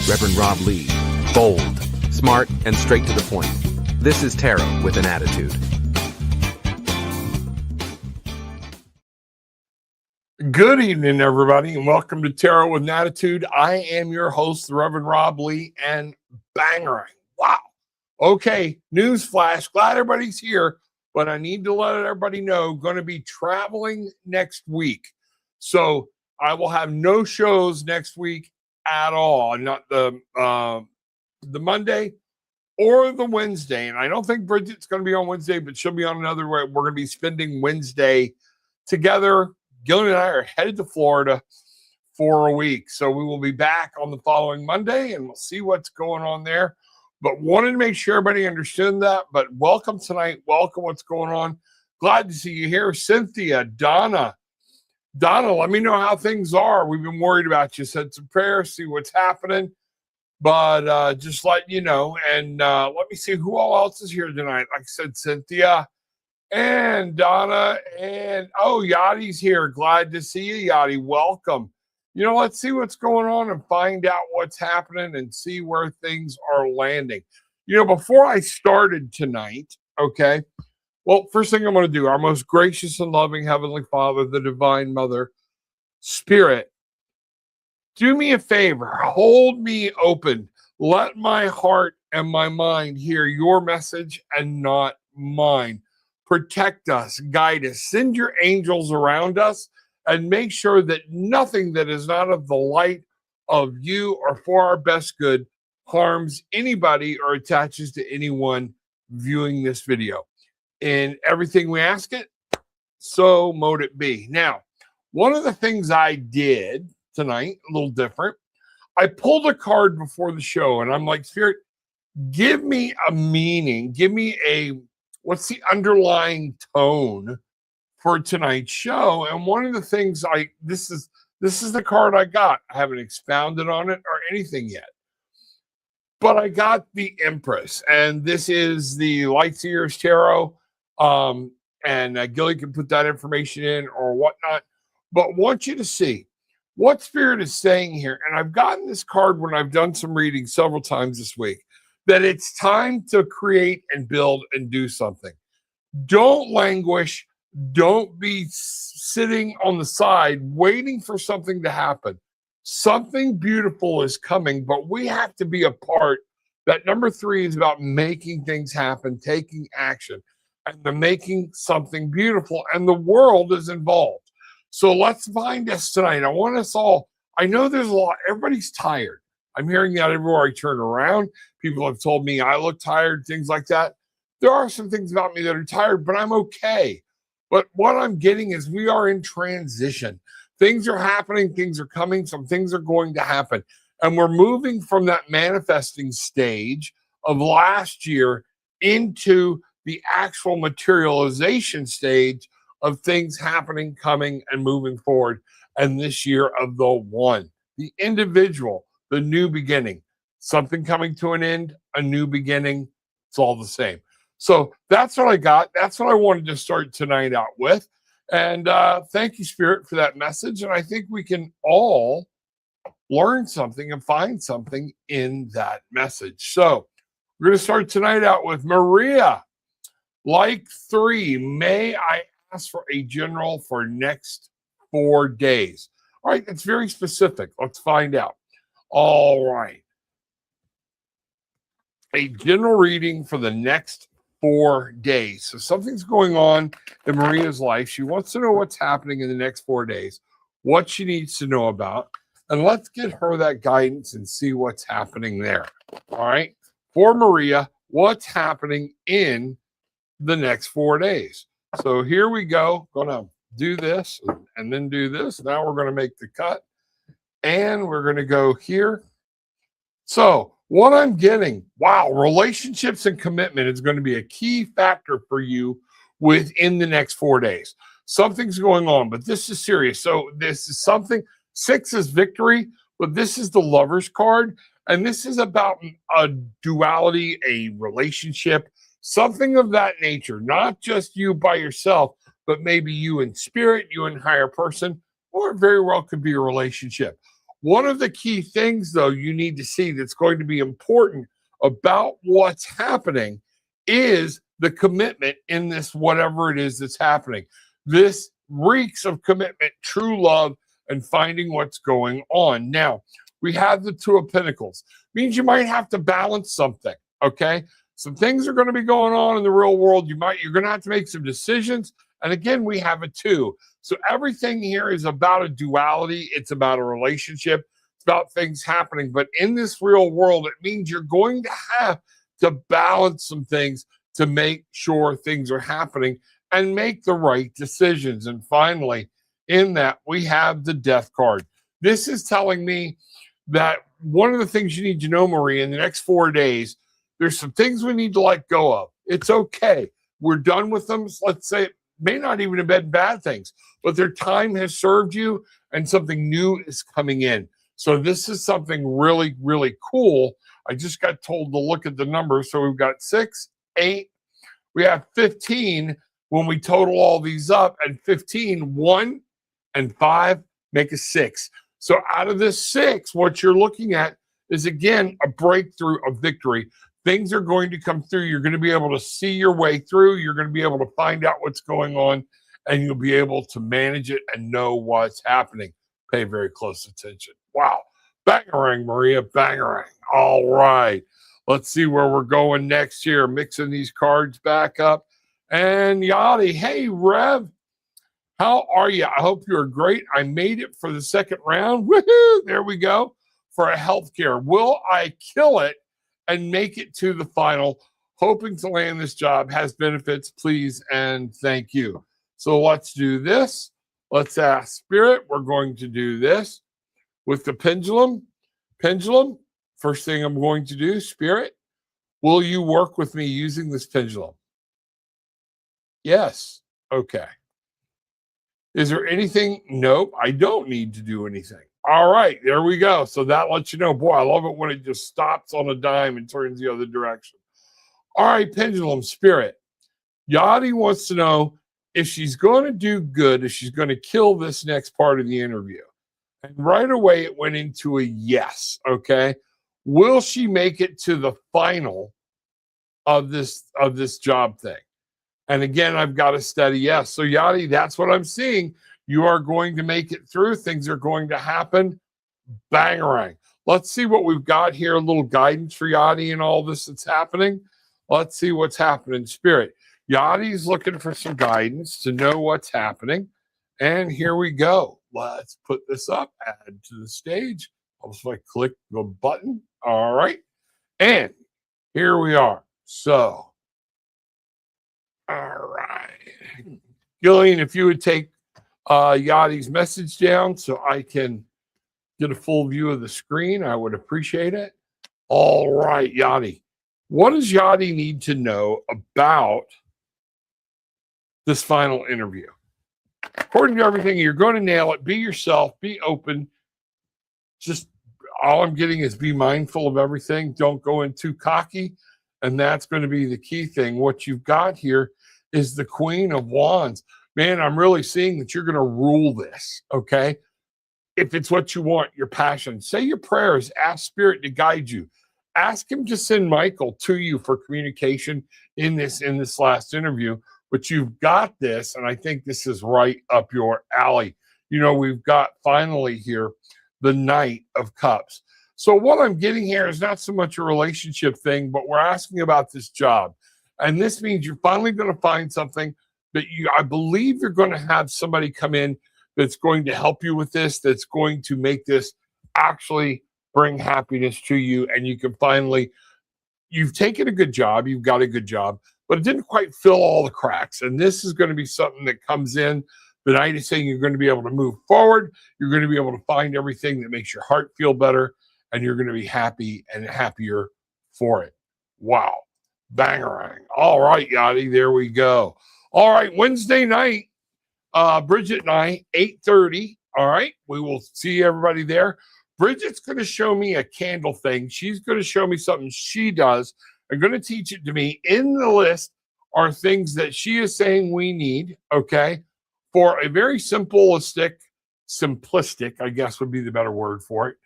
Reverend Rob Lee. Bold, smart, and straight to the point. This is Tarot with an Attitude. Good evening, everybody, and welcome to Tarot with an Attitude. I am your host, the Reverend Rob Lee, and bangering. Wow. Okay, news flash. Glad everybody's here, but I need to let everybody know I'm going to be traveling next week. So I will have no shows next week at all. Not the Monday or the Wednesday. And I don't think Bridget's going to be on Wednesday, but she'll be on another way. We're going to be spending Wednesday together. Gillian and I are headed to Florida for a week. So we will be back on the following Monday and we'll see what's going on there. But wanted to make sure everybody understood that. But welcome tonight. Welcome. What's going on? Glad to see you here. Cynthia, Donna, let me know how things are. We've been worried about you. Said some prayers, see what's happening. But just letting you know. And let me see who all else is here tonight. Like I said, Cynthia and Donna, and Yadi's here. Glad to see you, Yadi. Welcome. Let's see what's going on and find out what's happening and see where things are landing. Before I started tonight, okay, well, first thing I'm going to do, our most gracious and loving Heavenly Father, the Divine Mother, Spirit, do me a favor, hold me open. Let my heart and my mind hear your message and not mine. Protect us, guide us, send your angels around us, and make sure that nothing that is not of the light of you or for our best good harms anybody or attaches to anyone viewing this video. In everything we ask it, so mote it be. Now, one of the things I did tonight, a little different, I pulled a card before the show, and I'm like, Spirit, give me a meaning, give me what's the underlying tone for tonight's show? And one of the things this is the card I got. I haven't expounded on it or anything yet, but I got the Empress, and this is the Lightseers Tarot. And Gilly can put that information in or whatnot, but want you to see what Spirit is saying here. And I've gotten this card when I've done some reading several times this week, that it's time to create and build and do something. Don't languish. Don't be sitting on the side waiting for something to happen. Something beautiful is coming, but we have to be a part. That number 3 is about making things happen, taking action, and the making something beautiful. And the world is involved. So let's find us tonight. I want us all, I know there's a lot, everybody's tired. I'm hearing that everywhere I turn around. People have told me I look tired, things like that. There are some things about me that are tired, but I'm okay. But what I'm getting is we are in transition. Things are happening, things are coming, some things are going to happen. And we're moving from that manifesting stage of last year into the actual materialization stage of things happening, coming, and moving forward. And this year of the one, the individual, the new beginning, something coming to an end, a new beginning. It's all the same. So that's what I got. That's what I wanted to start tonight out with. And thank you, Spirit, for that message. And I think we can all learn something and find something in that message. So we're going to start tonight out with Maria. Like 3, may I ask for a general for next 4 days? All right, it's very specific. Let's find out. All right. A general reading for the next 4 days. So something's going on in Maria's life. She wants to know what's happening in the next 4 days, what she needs to know about, and let's get her that guidance and see what's happening there. All right. For Maria, what's happening in the next 4 days? So here we go. Going to do this and then do this. Now we're going to make the cut. And we're going to go here. So what I'm getting, wow, relationships and commitment is going to be a key factor for you within the next 4 days. Something's going on, but this is serious. So this is something, 6 is victory, but this is the Lover's card. And this is about a duality, a relationship, something of that nature, not just you by yourself, but maybe you in spirit, you in higher person, or it very well could be a relationship. One of the key things, though, you need to see that's going to be important about what's happening is the commitment in this, whatever it is that's happening. This reeks of commitment, true love, and finding what's going on. Now, we have the Two of Pentacles. Means you might have to balance something, okay? Some things are going to be going on in the real world. You're going to have to make some decisions. And again, we have a 2. So everything here is about a duality. It's about a relationship. It's about things happening. But in this real world, it means you're going to have to balance some things to make sure things are happening and make the right decisions. And finally, in that, we have the Death card. This is telling me that one of the things you need to know, Marie, in the next 4 days, there's some things we need to let go of. It's okay. We're done with them. Let's say it may not even have been bad things, but their time has served you and something new is coming in. So this is something really, really cool. I just got told to look at the numbers. So we've got 6, 8, we have 15 when we total all these up, and 15, 1 and 5 make a 6. So out of this 6, what you're looking at is, again, a breakthrough, a victory. Things are going to come through. You're going to be able to see your way through. You're going to be able to find out what's going on, and you'll be able to manage it and know what's happening. Pay very close attention. Wow. Bangarang, Maria, bangarang. All right. Let's see where we're going next here. Mixing these cards back up. And Yachty, hey, Rev. How are you? I hope you're great. I made it for the second round. Woohoo! There we go. For a healthcare. Will I kill it and make it to the final? Hoping to land this job. Has benefits, please, and thank you. So let's do this. Let's ask Spirit. We're going to do this with the pendulum. Pendulum. First thing I'm going to do, Spirit, will you work with me using this pendulum? Yes. Okay. Is there anything? Nope, I don't need to do anything. All right, there we go. So that lets you know, boy, I love it when it just stops on a dime and turns the other direction. All right, pendulum, Spirit. Yachty wants to know if she's going to do good, if she's going to kill this next part of the interview. And right away, it went into a yes, okay? Will she make it to the final of this job thing? And again, I've got a steady yes. So Yachty, that's what I'm seeing. You are going to make it through. Things are going to happen. Bangarang. Let's see what we've got here. A little guidance for Yachty and all this that's happening. Let's see what's happening. Spirit. Yachty's looking for some guidance to know what's happening. And here we go. Let's put this up. Add to the stage. I'll just like click the button. All right. And here we are. So, all right. Gillian, if you would take Yachty's message down so I can get a full view of the screen, I would appreciate it. All right, Yachty. What does Yachty need to know about this final interview? According to everything, you're going to nail it. Be yourself. Be open. Just all I'm getting is be mindful of everything. Don't go in too cocky. And that's going to be the key thing. What you've got here is the Queen of Wands. Man, I'm really seeing that you're going to rule this, okay? If it's what you want, your passion, say your prayers, ask Spirit to guide you. Ask him to send Michael to you for communication in this last interview. But you've got this, and I think this is right up your alley. You know, we've got finally here the Knight of Cups. So what I'm getting here is not so much a relationship thing, but we're asking about this job. And this means you're finally going to find something that I believe you're going to have somebody come in that's going to help you with this, that's going to make this actually bring happiness to you. And you can finally, you've taken a good job, you've got a good job, but it didn't quite fill all the cracks. And this is going to be something that comes in. The Knight is saying you're going to be able to move forward. You're going to be able to find everything that makes your heart feel better. And you're going to be happy and happier for it. Wow. Bangarang. All right, Yachty, there we go. All right, Wednesday night, Bridget and I, 8:30. All right, we will see everybody there. Bridget's going to show me a candle thing. She's going to show me something she does. I'm going to teach it to me. In the list are things that she is saying we need, okay, for a very simplistic simplistic, I guess would be the better word for it,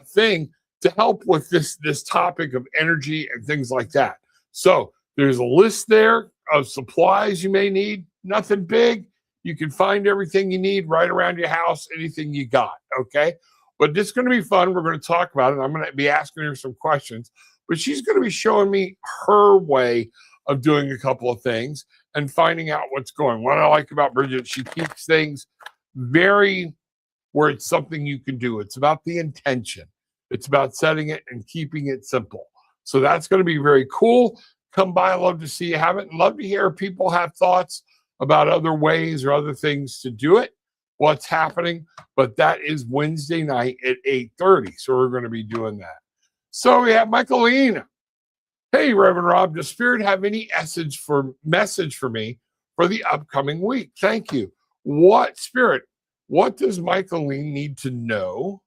thing to help with this topic of energy and things like that. So there's a list there of supplies you may need. Nothing big. You can find everything you need right around your house, anything you got, okay? But this is going to be fun. We're going to talk about it. I'm going to be asking her some questions, but she's going to be showing me her way of doing a couple of things and finding out what's going. What I like about Bridget, she keeps things very where it's something you can do. It's about the intention. It's about setting it and keeping it simple. So that's going to be very cool. Come by. I love to see you have it. Love to hear people have thoughts about other ways or other things to do it, what's happening. But that is Wednesday night at 8:30. So we're going to be doing that. So we have Michaelina. Hey, Reverend Rob, does Spirit have any message for me for the upcoming week? Thank you. What Spirit? What does Michaeline need to know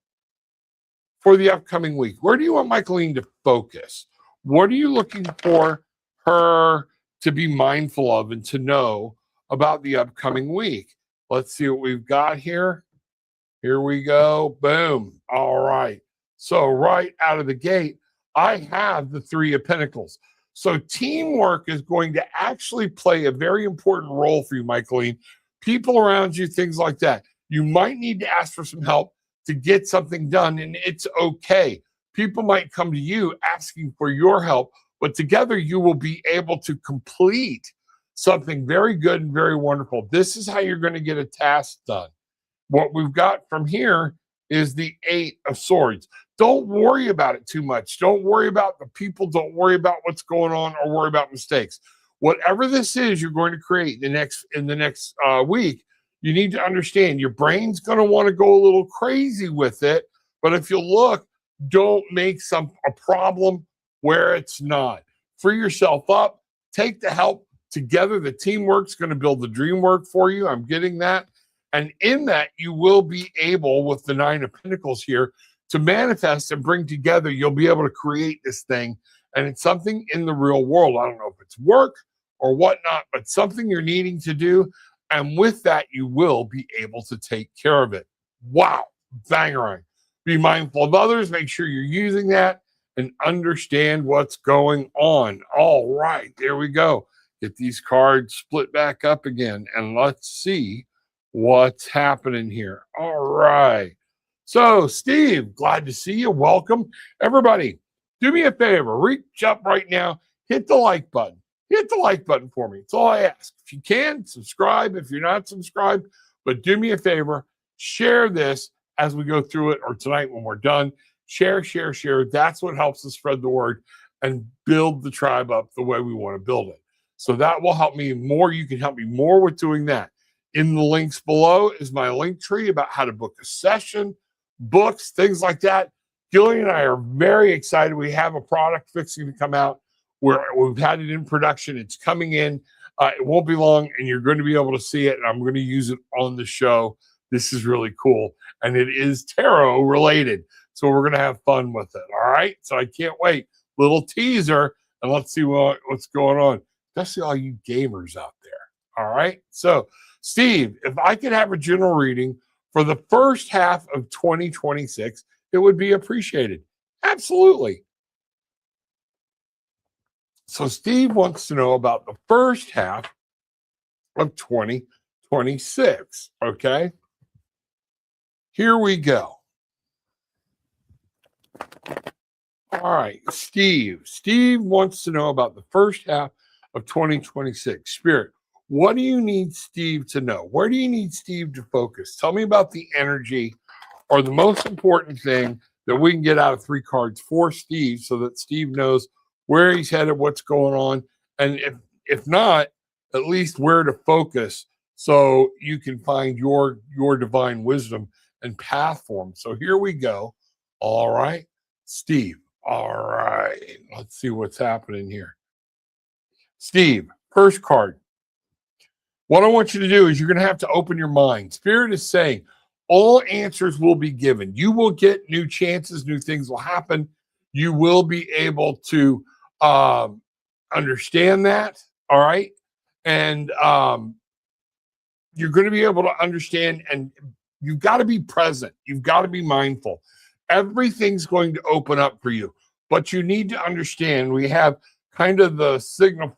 for the upcoming week? Where do you want Michaeline to focus? What are you looking for her to be mindful of and to know about the upcoming week? Let's see what we've got here. Here we go. Boom. All right. So right out of the gate, I have the Three of Pentacles. So teamwork is going to actually play a very important role for you, Michaeline. People around you, things like that. You might need to ask for some help to get something done, and it's okay. People might come to you asking for your help, but together you will be able to complete something very good and very wonderful. This is how you're going to get a task done. What we've got from here is the Eight of Swords. Don't worry about it too much. Don't worry about the people. Don't worry about what's going on or worry about mistakes. Whatever this is you're going to create in the next week, you need to understand your brain's going to want to go a little crazy with it. But if you look, don't make a problem where it's not. Free yourself up. Take the help. Together, the teamwork's going to build the dream work for you. I'm getting that. And in that, you will be able, with the Nine of Pentacles here, to manifest and bring together. You'll be able to create this thing. And it's something in the real world. I don't know if it's work or whatnot, but something you're needing to do. And with that, you will be able to take care of it. Wow. Bangering. Be mindful of others. Make sure you're using that and understand what's going on. All right. There we go. Get these cards split back up again. And let's see what's happening here. All right. So, Steve, glad to see you. Welcome. Everybody, do me a favor. Reach up right now. Hit the like button. Hit the like button for me. It's all I ask. If you can, subscribe if you're not subscribed. But do me a favor. Share this as we go through it, or tonight when we're done. Share, share, share. That's what helps us spread the word and build the tribe up the way we want to build it. So that will help me more. You can help me more with doing that. In the links below is my link tree about how to book a session, books, things like that. Gillian and I are very excited. We have a product fixing to come out where we've had it in production. It's coming in. It won't be long, and you're going to be able to see it. And I'm going to use it on the show. This is really cool. And it is tarot related. So we're going to have fun with it. All right. So I can't wait. Little teaser. And let's see what's going on. Especially all you gamers out there. All right. So, Steve, if I could have a general reading for the first half of 2026, it would be appreciated. Absolutely. So Steve wants to know about the first half of 2026. Okay. Here we go. All right, Steve. Steve wants to know about the first half of 2026. Spirit, what do you need Steve to know? Where do you need Steve to focus? Tell me about the energy or the most important thing that we can get out of 3 cards for Steve so that Steve knows where he's headed, what's going on, and if not, at least where to focus so you can find your divine wisdom and path for him. So here we go. All right, Steve. All right, let's see what's happening here. Steve, first card. What I want you to do is you're going to have to open your mind. Spirit is saying all answers will be given. You will get new chances, new things will happen. You will be able to understand that. All right. And you're going to be able to understand and you've got to be present. You've got to be mindful. Everything's going to open up for you, but you need to understand we have kind of the signal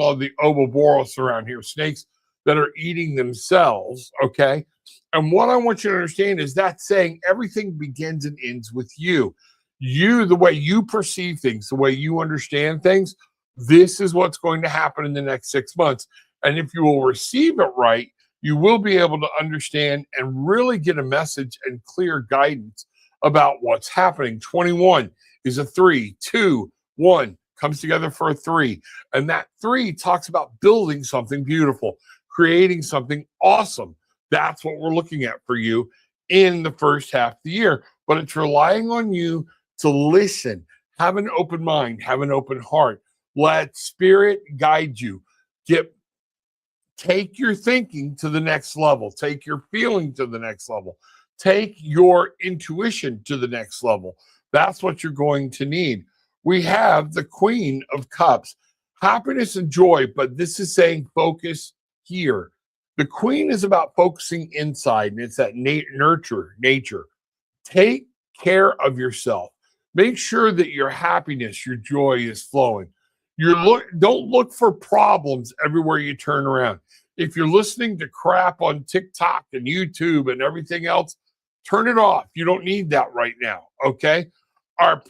of the Ouroboros around here, snakes that are eating themselves. Okay. And what I want you to understand is that saying everything begins and ends with you. You, the way you perceive things, the way you understand things, this is what's going to happen in the next 6 months. And if you will receive it right, you will be able to understand and really get a message and clear guidance about what's happening. 21 is a 3, 2, 1 comes together for a 3. And that 3 talks about building something beautiful, creating something awesome. That's what we're looking at for you in the first half of the year. But it's relying on you to listen, have an open mind, have an open heart. Let spirit guide you. Take your thinking to the next level. Take your feeling to the next level. Take your intuition to the next level. That's what you're going to need. We have the Queen of Cups, happiness and joy, but this is saying focus here. The Queen is about focusing inside, and it's that nature. Take care of yourself. Make sure that your happiness, your joy is flowing. Don't look for problems everywhere you turn around. If you're listening to crap on TikTok and YouTube and everything else, turn it off. You don't need that right now, okay? Our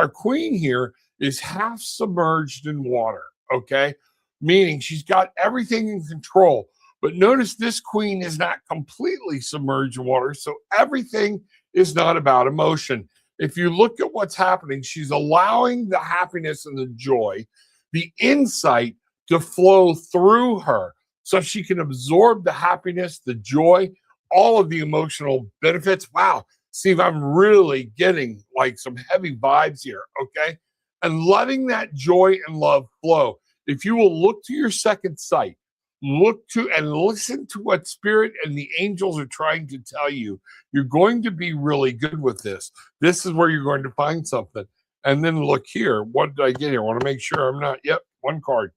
queen here is half submerged in water, okay? Meaning she's got everything in control. But notice this queen is not completely submerged in water, so everything is not about emotion. If you look at what's happening, she's allowing the happiness and the joy, the insight to flow through her so she can absorb the happiness, the joy, all of the emotional benefits. Wow, Steve, I'm really getting like some heavy vibes here, okay? And letting that joy and love flow. If you will look to your second sight, look to and listen to what spirit and the angels are trying to tell you, you're going to be really good with this. This is where you're going to find something. And then look here. What did I get here? I want to make sure I'm not. Yep, one card.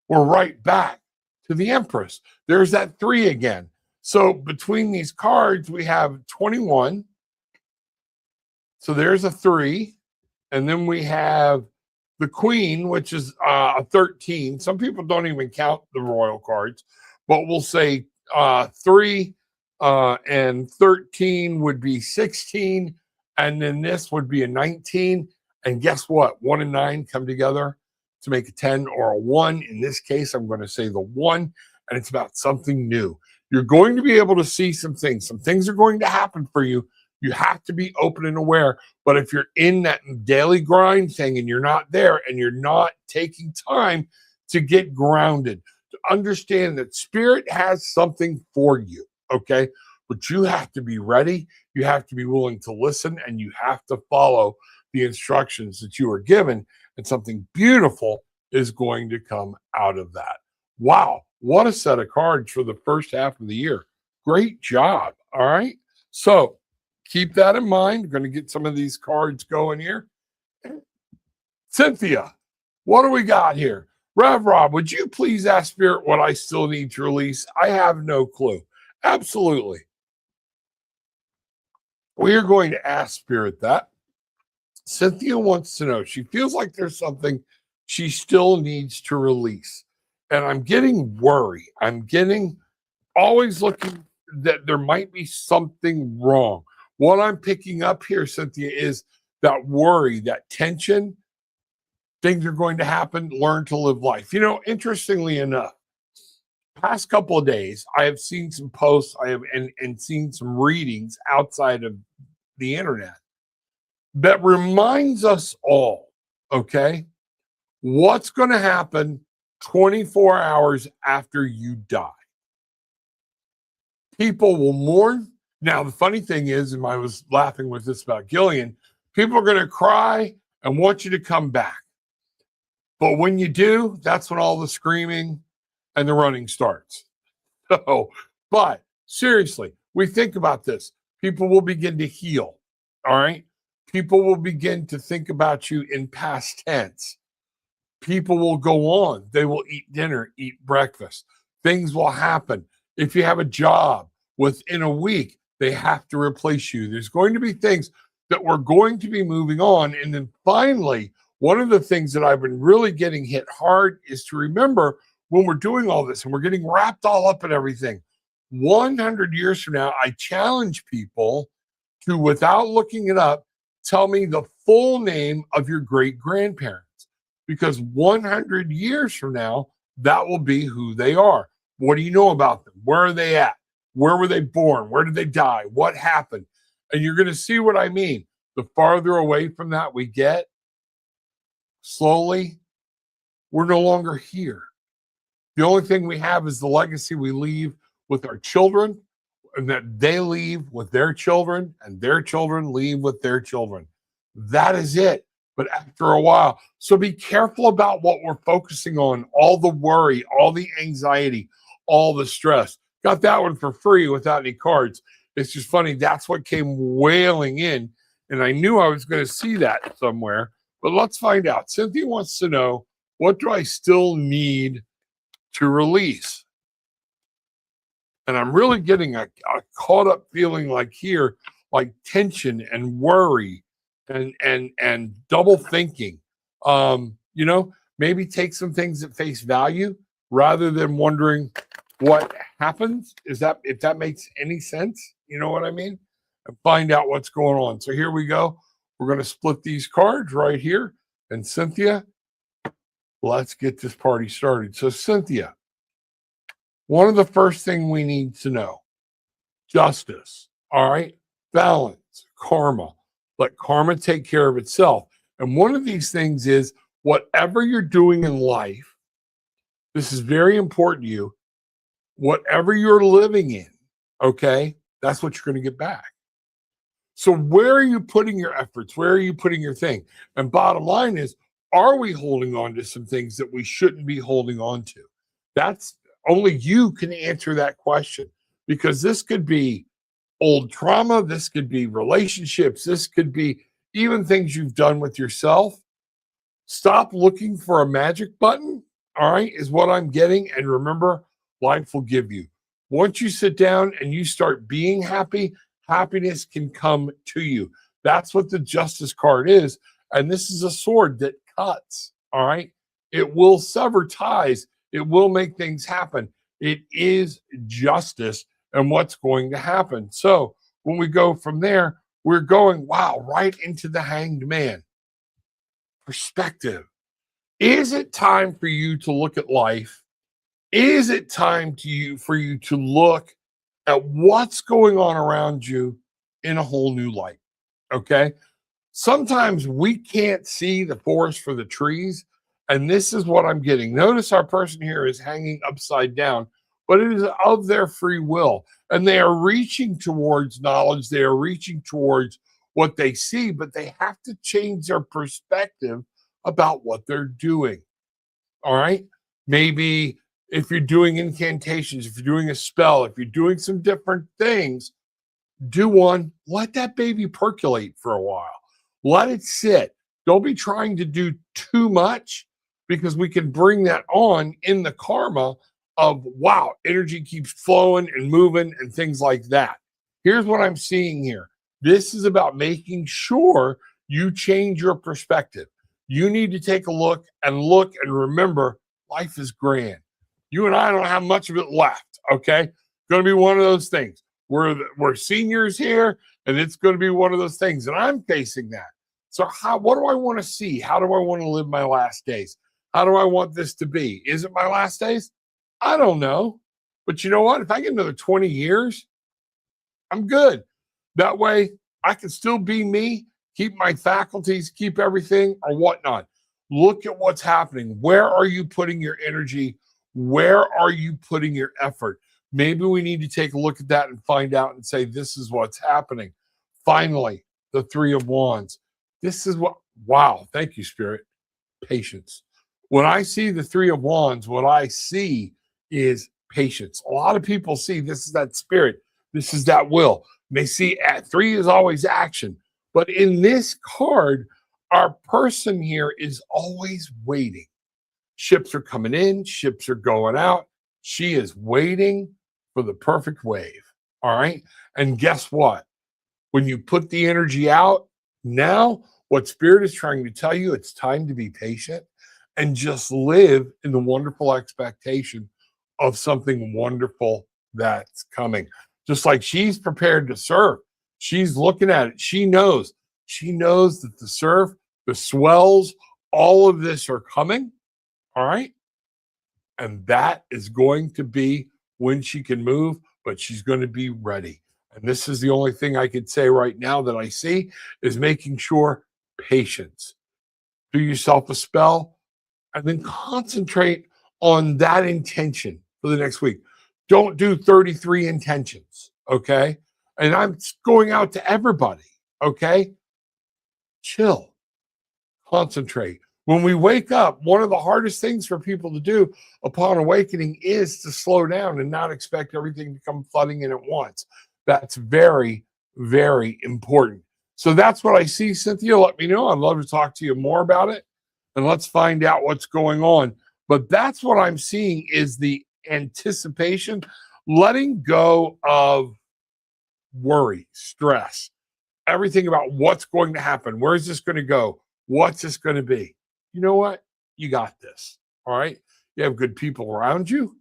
We're right back to the Empress. There's that 3 again. So between these cards, we have 21. So there's a 3. And then we have the Queen, which is a 13. Some people don't even count the royal cards, but we'll say 3 and 13 would be 16. And then this would be a 19. And guess what? 1 and 9 come together to make a 10 or a 1. In this case, I'm going to say the 1, and it's about something new. You're going to be able to see some things. Some things are going to happen for you. You have to be open and aware. But if you're in that daily grind thing and you're not there and you're not taking time to get grounded, to understand that spirit has something for you, okay? But you have to be ready. You have to be willing to listen, and you have to follow the instructions that you are given. And something beautiful is going to come out of that. Wow, what a set of cards for the first half of the year. Great job. All right. So keep that in mind. We're going to get some of these cards going here. Cynthia, what do we got here? Rev Rob, would you please ask Spirit what I still need to release? I have no clue. Absolutely. We are going to ask Spirit that. Cynthia wants to know. She feels like there's something she still needs to release. And I'm getting worried. I'm getting always looking that there might be something wrong. What I'm picking up here, Cynthia, is that worry, that tension. Things are going to happen. Learn to live life. You know, interestingly enough, past couple of days, I have seen some posts. I have and seen some readings outside of the internet that reminds us all, okay, what's going to happen 24 hours after you die. People will mourn. Now, the funny thing is, and I was laughing with this about Gillian, people are going to cry and want you to come back. But when you do, that's when all the screaming and the running starts. So, but seriously, we think about this. People will begin to heal, all right? People will begin to think about you in past tense. People will go on. They will eat dinner, eat breakfast. Things will happen. If you have a job, within a week, they have to replace you. There's going to be things that we're going to be moving on. And then finally, one of the things that I've been really getting hit hard is to remember when we're doing all this and we're getting wrapped all up in everything. 100 years from now, I challenge people to, without looking it up, tell me the full name of your great grandparents, because 100 years from now, that will be who they are. What do you know about them? Where are they at? Where were they born? Where did they die? What happened? And you're going to see what I mean. The farther away from that we get, slowly, we're no longer here. The only thing we have is the legacy we leave with our children, and that they leave with their children, and their children leave with their children. That is it. But after a while, so be careful about what we're focusing on, all the worry, all the anxiety, all the stress. Got that one for free without any cards. It's just funny. That's what came wailing in. And I knew I was going to see that somewhere. But let's find out. Cynthia wants to know, what do I still need to release? And I'm really getting a caught up feeling like here, like tension and worry and double thinking. Maybe take some things at face value rather than wondering what happens. If that makes any sense, you know what I mean? And find out what's going on. So here we go. We're going to split these cards right here. And Cynthia, let's get this party started. So Cynthia, one of the first things we need to know, justice, all right? Balance, karma. Let karma take care of itself. And one of these things is, whatever you're doing in life, this is very important to you, whatever you're living in, okay, that's what you're going to get back. So where are you putting your efforts? Where are you putting your thing? And bottom line is, are we holding on to some things that we shouldn't be holding on to? That's only you can answer that question, because this could be old trauma. This could be relationships. This could be even things you've done with yourself. Stop looking for a magic button. All right, is what I'm getting. And remember, life will give you. Once you sit down and you start being happy, happiness can come to you. That's what the justice card is. And this is a sword that cuts. All right. It will sever ties. It will make things happen. It is justice and what's going to happen. So when we go from there, we're going, wow, right into the Hanged Man. Perspective. Is it time for you to look at life? Is it time for you to look at what's going on around you in a whole new light? Okay. Sometimes we can't see the forest for the trees. And this is what I'm getting. Notice our person here is hanging upside down, but it is of their free will. And they are reaching towards knowledge. They are reaching towards what they see, but they have to change their perspective about what they're doing. All right. Maybe if you're doing incantations, if you're doing a spell, if you're doing some different things, do one, let that baby percolate for a while. Let it sit. Don't be trying to do too much, because we can bring that on in the karma of, wow, energy keeps flowing and moving and things like that. Here's what I'm seeing here. This is about making sure you change your perspective. You need to take a look and remember, life is grand. You and I don't have much of it left, okay? Going to be one of those things. We're seniors here, and it's going to be one of those things, and I'm facing that. So what do I want to see? How do I want to live my last days? How do I want this to be? Is it my last days? I don't know. But you know what? If I get another 20 years, I'm good. That way, I can still be me, keep my faculties, keep everything or whatnot. Look at what's happening. Where are you putting your energy? Where are you putting your effort? Maybe we need to take a look at that and find out and say, this is what's happening. Finally, the Three of Wands. This is what, wow, thank you, Spirit. Patience. When I see the Three of Wands, what I see is patience. A lot of people see this is that spirit. This is that will. They see three is always action. But in this card, our person here is always waiting. Ships are coming in. Ships are going out. She is waiting for the perfect wave. All right. And guess what? When you put the energy out, now what Spirit is trying to tell you, it's time to be patient and just live in the wonderful expectation of something wonderful that's coming. Just like she's prepared to surf, she's looking at it. She knows that the surf, the swells, all of this are coming. All right. And that is going to be when she can move, but she's going to be ready. And this is the only thing I could say right now that I see is making sure patience. Do yourself a spell and then concentrate on that intention for the next week. Don't do 33 intentions, okay? And I'm going out to everybody, okay? Chill, concentrate. When we wake up, one of the hardest things for people to do upon awakening is to slow down and not expect everything to come flooding in at once. That's very, very important. So that's what I see, Cynthia. Let me know. I'd love to talk to you more about it, and let's find out what's going on. But that's what I'm seeing is the anticipation, letting go of worry, stress, everything about what's going to happen. Where's this going to go? What's this going to be? You know what? You got this. All right. You have good people around you,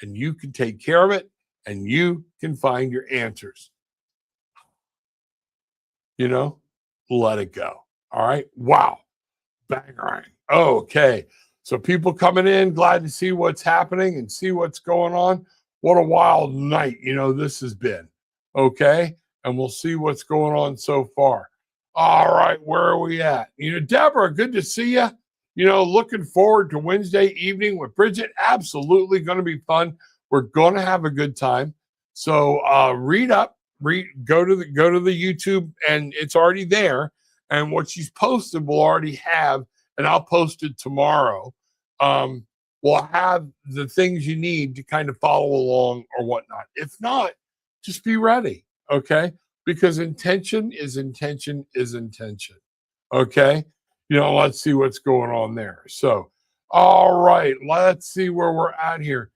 and you can take care of it, and you can find your answers. Let it go. All right. Wow. Bang. Okay. So people coming in, glad to see what's happening and see what's going on. What a wild night, this has been. Okay. And we'll see what's going on so far. All right. Where are we at? Deborah, good to see you. Looking forward to Wednesday evening with Bridget. Absolutely going to be fun. We're going to have a good time. So read up, go to the YouTube, and it's already there. And what she's posted will already have, and I'll post it tomorrow. We'll have the things you need to kind of follow along or whatnot. If not, just be ready, okay? Because intention is intention is intention, okay? Let's see what's going on there. So, all right, let's see where we're at here.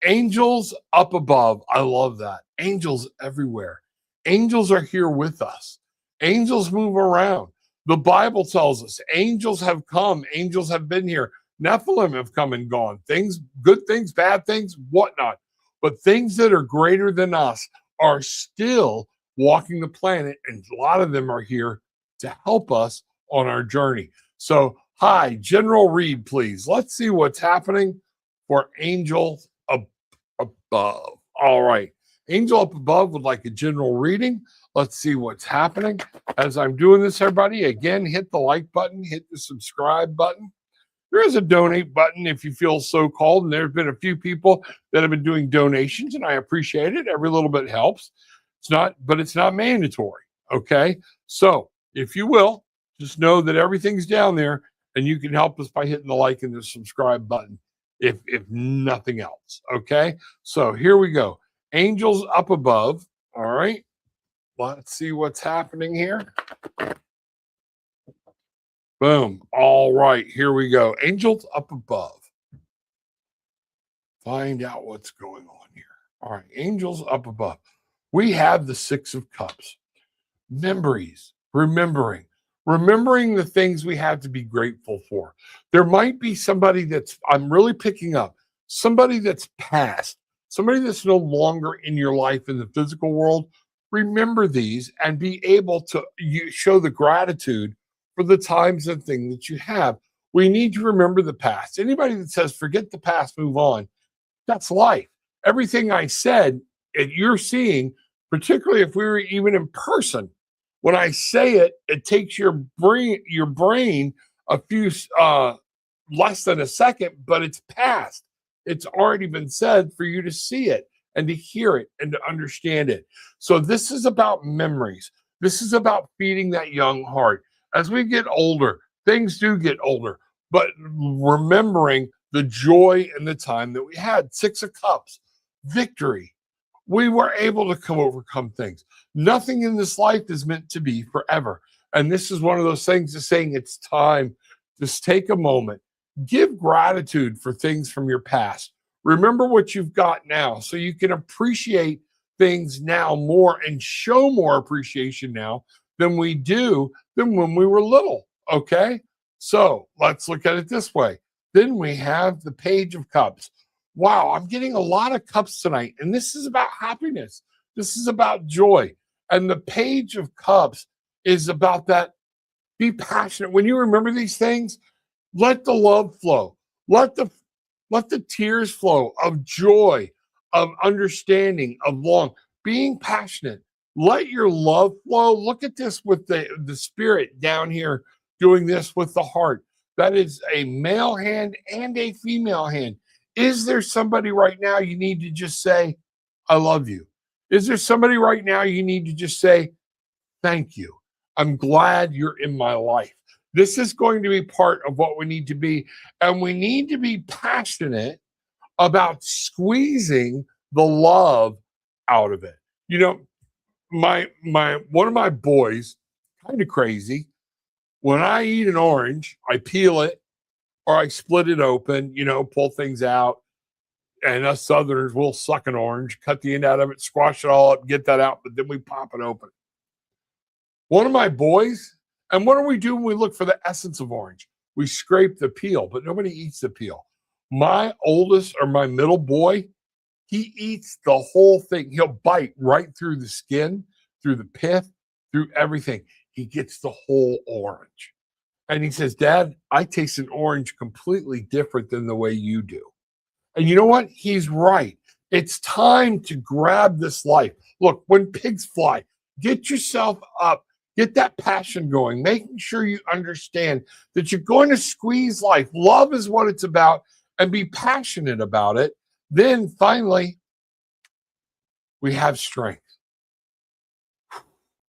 Angels up above. I love that. Angels everywhere. Angels are here with us. Angels move around. The Bible tells us angels have come. Angels have been here. Nephilim have come and gone. Things, good things, bad things, whatnot. But things that are greater than us are still walking the planet, and a lot of them are here to help us on our journey. So, hi, General Reed, please. Let's see what's happening for angels above. All right. Angel up above would like a general reading. Let's see what's happening. As I'm doing this, everybody, again, hit the like button, hit the subscribe button. There is a donate button if you feel so called, and there's been a few people that have been doing donations, and I appreciate it. Every little bit helps. It's not mandatory, okay? So if you will, just know that everything's down there, and you can help us by hitting the like and the subscribe button, if nothing else, okay? So here we go. Angels up above, all right? Let's see what's happening here. Boom. All right, here we go. Angels up above. Find out what's going on here. All right, angels up above. We have the Six of Cups. Memories, remembering the things we have to be grateful for. There might be somebody I'm really picking up, somebody that's passed, somebody that's no longer in your life in the physical world. Remember these and be able to show the gratitude for the times and things that you have. We need to remember the past. Anybody that says, forget the past, move on, that's life. Everything I said, and you're seeing, particularly if we were even in person, when I say it, it takes your brain a few less than a second, but it's past. It's already been said for you to see it and to hear it and to understand it. So this is about memories. This is about feeding that young heart. As we get older, things do get older, but remembering the joy and the time that we had. Six of Cups, victory. We were able to overcome things. Nothing in this life is meant to be forever. And this is one of those things of saying it's time. Just take a moment. Give gratitude for things from your past. Remember what you've got now so you can appreciate things now more and show more appreciation now than we do than when we were little. Okay. So let's look at it this way. Then we have the Page of Cups. Wow, I'm getting a lot of cups tonight. And this is about happiness. This is about joy. And the Page of Cups is about that. Be passionate. When you remember these things, let the love flow. Let the tears flow of joy, of understanding, of long, being passionate. Let your love flow. Look at this with the spirit down here doing this with the heart. That is a male hand and a female hand. Is there somebody right now you need to just say, I love you? Is there somebody right now you need to just say, thank you? I'm glad you're in my life. This is going to be part of what we need to be. And we need to be passionate about squeezing the love out of it. You know, my one of my boys, kind of crazy. When I eat an orange, I peel it or I split it open, pull things out. And us Southerners will suck an orange, cut the end out of it, squash it all up, get that out, but then we pop it open. One of my boys, and what do we do when we look for the essence of orange? We scrape the peel, but nobody eats the peel. My oldest or my middle boy, he eats the whole thing. He'll bite right through the skin, through the pith, through everything. He gets the whole orange. And he says, Dad, I taste an orange completely different than the way you do. And you know what? He's right. It's time to grab this life. Look, when pigs fly, get yourself up. Get that passion going, making sure you understand that you're going to squeeze life. Love is what it's about, and be passionate about it. Then finally, we have strength.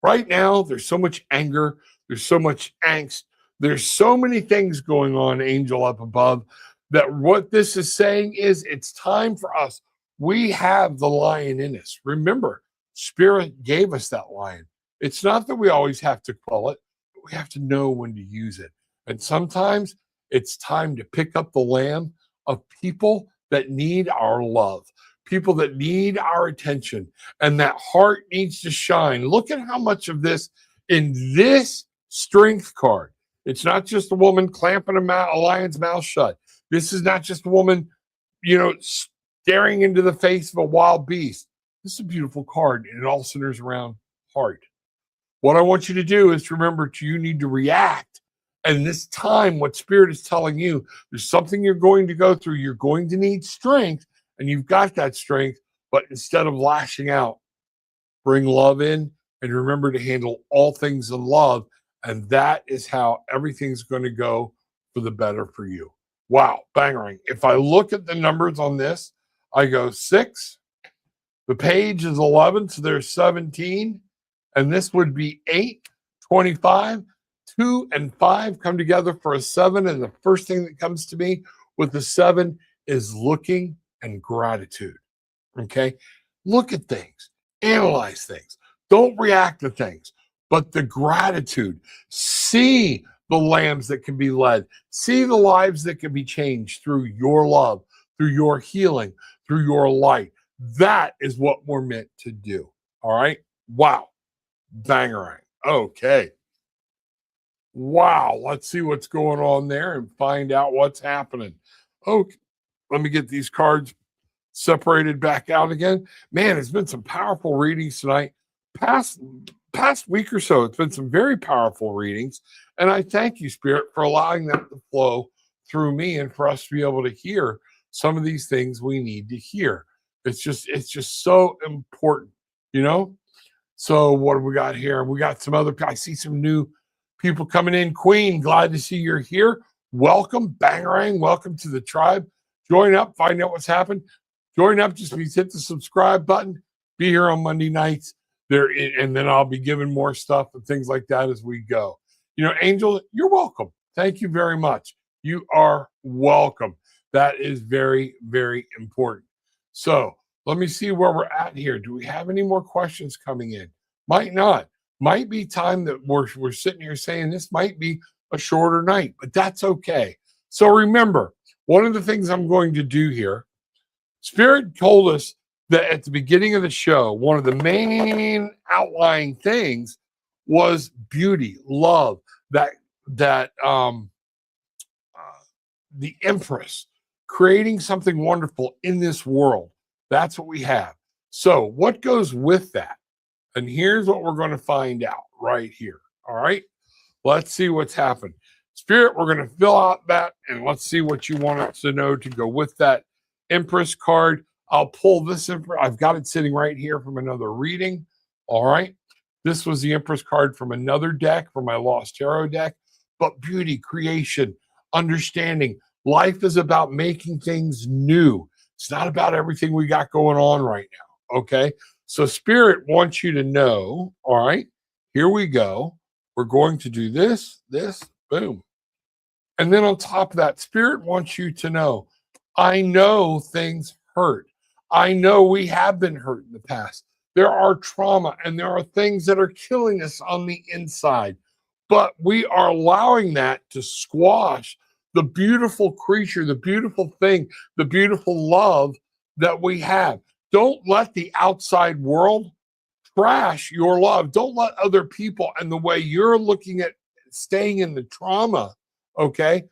Right now, there's so much anger. There's so much angst. There's so many things going on, angel up above, that what this is saying is it's time for us. We have the lion in us. Remember, Spirit gave us that lion. It's not that we always have to quell it, but we have to know when to use it. And sometimes it's time to pick up the lamb of people that need our love, people that need our attention, and that heart needs to shine. Look at how much of this in this strength card. It's not just a woman clamping a lion's mouth shut. This is not just a woman, staring into the face of a wild beast. This is a beautiful card, and it all centers around heart. What I want you to do is remember you need to react. And this time, what Spirit is telling you, there's something you're going to go through. You're going to need strength, and you've got that strength. But instead of lashing out, bring love in, and remember to handle all things in love. And that is how everything's going to go for the better for you. Wow, bangerang. If I look at the numbers on this, I go 6. The page is 11, so there's 17. And this would be 8, 25, 2 and 5 come together for a 7. And the first thing that comes to me with the 7 is looking and gratitude. Okay. Look at things, analyze things. Don't react to things, but the gratitude. See the lambs that can be led. See the lives that can be changed through your love, through your healing, through your light. That is what we're meant to do. All right. Wow. Bangerang. Okay. Wow. Let's see what's going on there and find out what's happening. Okay. Let me get these cards separated back out again. Man, it's been some powerful readings tonight. Past week or so, it's been some very powerful readings. And I thank you, Spirit, for allowing that to flow through me and for us to be able to hear some of these things we need to hear. It's just so important, So what have we got here? We got some other, I see some new people coming in. Queen, glad to see you're here. Welcome, Bangerang. Welcome to the tribe. Join up, find out what's happened. Join up, just please hit the subscribe button. Be here on Monday nights there, and then I'll be giving more stuff and things like that as we go. Angel, you're welcome. Thank you very much. You are welcome. That is very, very important. So let me see where we're at here. Do we have any more questions coming in? Might not. Might be time that we're sitting here saying this might be a shorter night, but that's okay. So remember, one of the things I'm going to do here, Spirit told us that at the beginning of the show, one of the main outlying things was beauty, love, that that uh, the Empress creating something wonderful in this world. That's what we have. So, what goes with that? And here's what we're going to find out right here. All right. Let's see what's happened. Spirit, we're going to fill out that and let's see what you want us to know to go with that Empress card. I'll pull this. I've got it sitting right here from another reading. All right. This was the Empress card from another deck, from my Lost Tarot deck. But beauty, creation, understanding. Life is about making things new. It's not about everything we got going on right now. Okay. So Spirit wants you to know, all right, here we go. We're going to do this, boom. And then on top of that, Spirit wants you to know, I know things hurt. I know we have been hurt in the past. There are trauma and there are things that are killing us on the inside. But we are allowing that to squash the beautiful creature, the beautiful thing, the beautiful love that we have. Don't let the outside world trash your love. Don't let other people and the way you're looking at staying in the trauma, okay?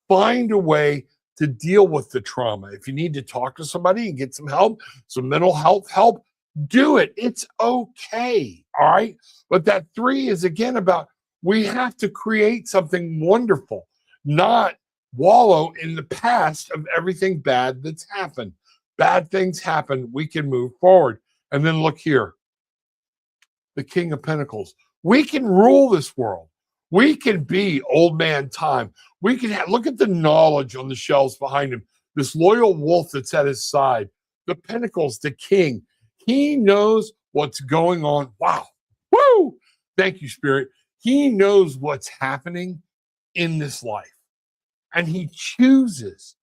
Find a way to deal with the trauma. If you need to talk to somebody and get some help, some mental health help, do it. It's okay, all right? But that 3 is again about we have to create something wonderful, not wallow in the past of everything bad that's happened. Bad things happen, we can move forward. And then look here, the King of Pentacles. We can rule this world. We can be old man time. We can look at the knowledge on the shelves behind him. This loyal wolf that's at his side. The Pentacles, the King. He knows what's going on. Wow. Woo! Thank you, Spirit. He knows what's happening in this life. And he chooses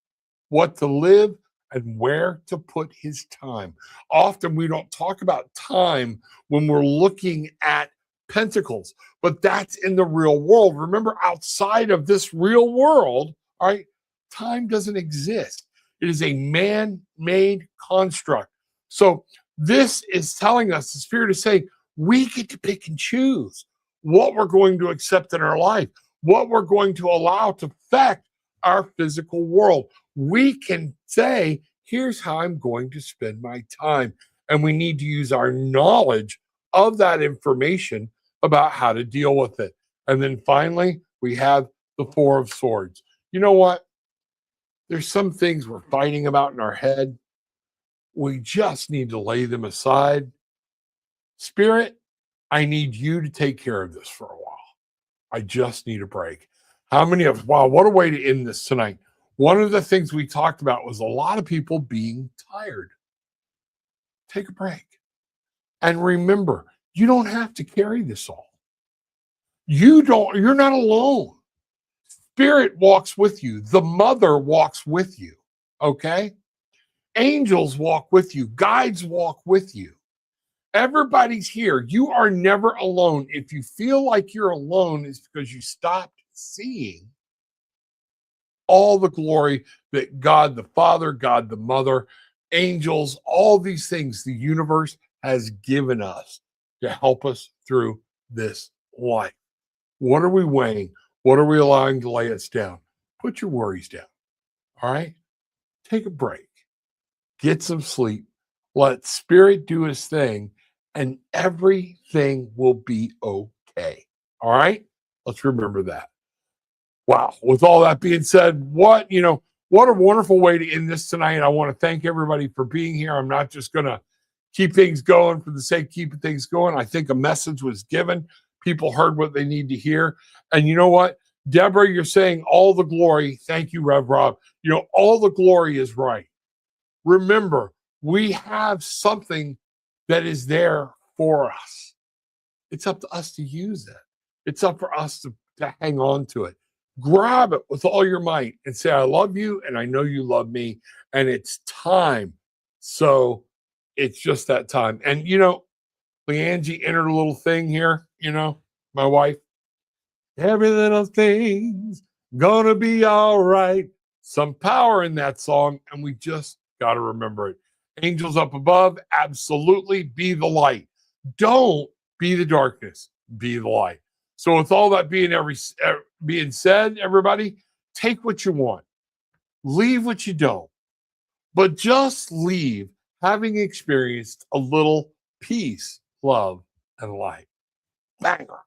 what to live and where to put his time. Often we don't talk about time when we're looking at pentacles, but that's in the real world. Remember, outside of this real world, all right, time doesn't exist. It is a man-made construct. So this is telling us, the Spirit is saying, we get to pick and choose what we're going to accept in our life, what we're going to allow to affect our physical world. We can say, here's how I'm going to spend my time. And we need to use our knowledge of that information about how to deal with it. And then finally, we have the 4 of Swords. You know what? There's some things we're fighting about in our head. We just need to lay them aside. Spirit, I need you to take care of this for a while. I just need a break. How many of, wow, what a way to end this tonight. One of the things we talked about was a lot of people being tired. Take a break. And remember, you don't have to carry this all. You're not alone. Spirit walks with you. The mother walks with you. Okay? Angels walk with you. Guides walk with you. Everybody's here. You are never alone. If you feel like you're alone, it's because you stopped seeing all the glory that God the Father, God the Mother, angels, all these things the universe has given us to help us through this life. What are we weighing? What are we allowing to lay us down? Put your worries down. All right? Take a break. Get some sleep. Let Spirit do his thing, and everything will be okay. All right? Let's remember that. Wow. With all that being said, what a wonderful way to end this tonight. I want to thank everybody for being here. I'm not just going to keep things going for the sake of keeping things going. I think a message was given. People heard what they need to hear. And you know what? Deborah, you're saying all the glory. Thank you, Rev Rob. All the glory is right. Remember, we have something that is there for us. It's up to us to use it. It's up for us to hang on to it. Grab it with all your might and say, I love you and I know you love me. And it's time. So it's just that time. And, Leangie entered a little thing here, my wife. Every little thing's gonna be all right. Some power in that song. And we just got to remember it. Angels up above, absolutely be the light. Don't be the darkness, be the light. So with all that being said, everybody, take what you want, leave what you don't, but just leave having experienced a little peace, love, and light. Banger.